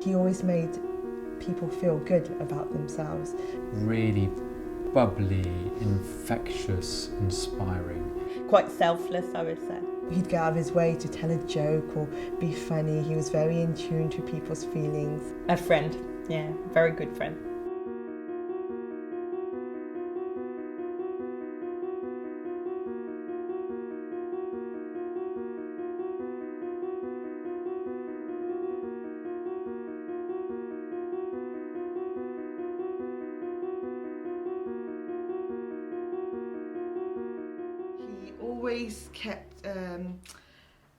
He always made people feel good about themselves. Really bubbly, infectious, inspiring. Quite selfless, I would say. He'd go out of his way to tell a joke or be funny. He was very in tune to people's feelings. A friend, yeah, very good friend. He always kept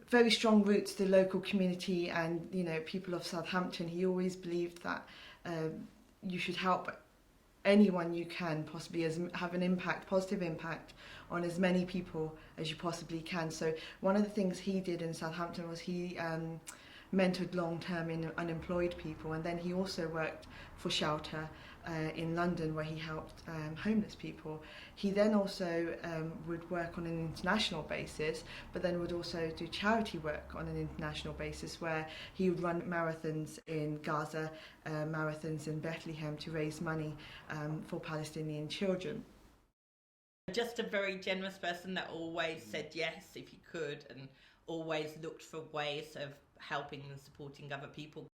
very strong roots to the local community and, you know, people of Southampton. He always believed that you should help anyone you can, possibly have an impact, positive impact on as many people as you possibly can. So one of the things he did in Southampton was he mentored long-term unemployed people, and then he also worked for Shelter in London, where he helped homeless people. He then also would work on an international basis, but then would also do charity work on an international basis, where he would run marathons in Gaza, marathons in Bethlehem to raise money for Palestinian children. Just a very generous person that always said yes if he could, and always looked for ways of helping and supporting other people.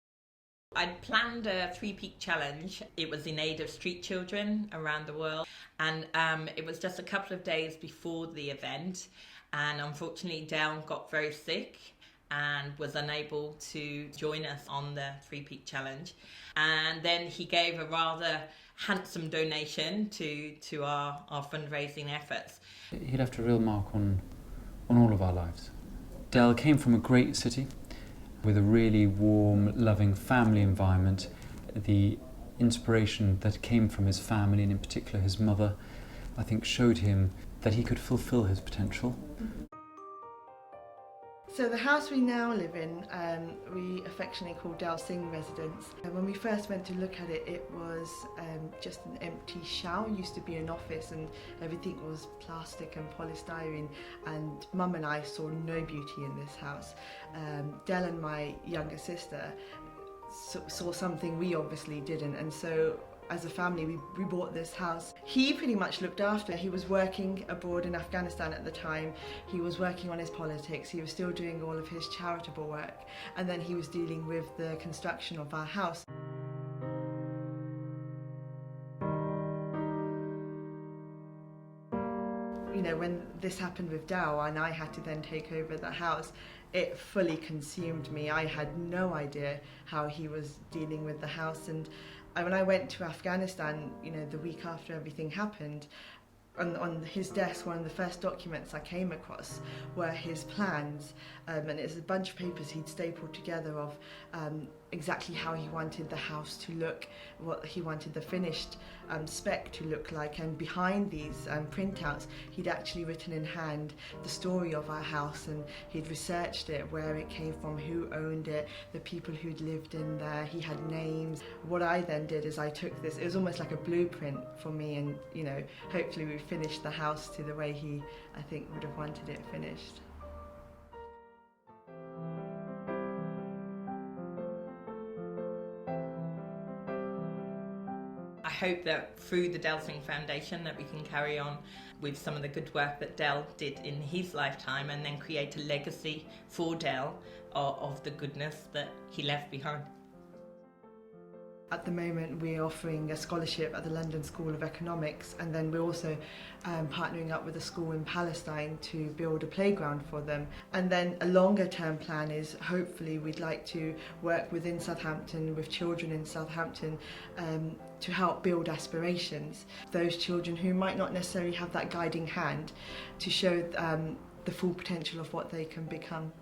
I'd planned a 3-peak challenge. It was in aid of street children around the world, and it was just a couple of days before the event, and unfortunately Dale got very sick and was unable to join us on the 3-peak challenge, and then he gave a rather handsome donation to our fundraising efforts. He left a real mark on all of our lives. Dale came from a great city with a really warm, loving family environment. The inspiration that came from his family, and in particular his mother, I think showed him that he could fulfill his potential. So the house we now live in, we affectionately call Dale Singh Residence. And when we first went to look at it, it was just an empty shell. It used to be an office and everything was plastic and polystyrene, and Mum and I saw no beauty in this house. Dale and my younger sister saw something we obviously didn't, and so as a family we bought this house. He pretty much looked after. He was working abroad in Afghanistan at the time. He was working on his politics. He was still doing all of his charitable work, and then he was dealing with the construction of our house. You know, when this happened with Dal and I had to then take over the house, it fully consumed me. I had no idea how he was dealing with the house, and when I went to Afghanistan, you know, the week after everything happened, on his desk, one of the first documents I came across were his plans, and it's a bunch of papers he'd stapled together of exactly how he wanted the house to look, what he wanted the finished spec to look like, and behind these printouts he'd actually written in hand the story of our house, and he'd researched it, where it came from, who owned it, the people who'd lived in there. He had names. What I then did is I took this, it was almost like a blueprint for me, and you know, hopefully we finished the house to the way he, I think, would have wanted it finished. I hope that through the Dale Singh Foundation that we can carry on with some of the good work that Dale did in his lifetime, and then create a legacy for Dale of the goodness that he left behind. At the moment we're offering a scholarship at the London School of Economics, and then we're also partnering up with a school in Palestine to build a playground for them. And then a longer term plan is hopefully we'd like to work within Southampton with children in Southampton to help build aspirations. Those children who might not necessarily have that guiding hand, to show the full potential of what they can become.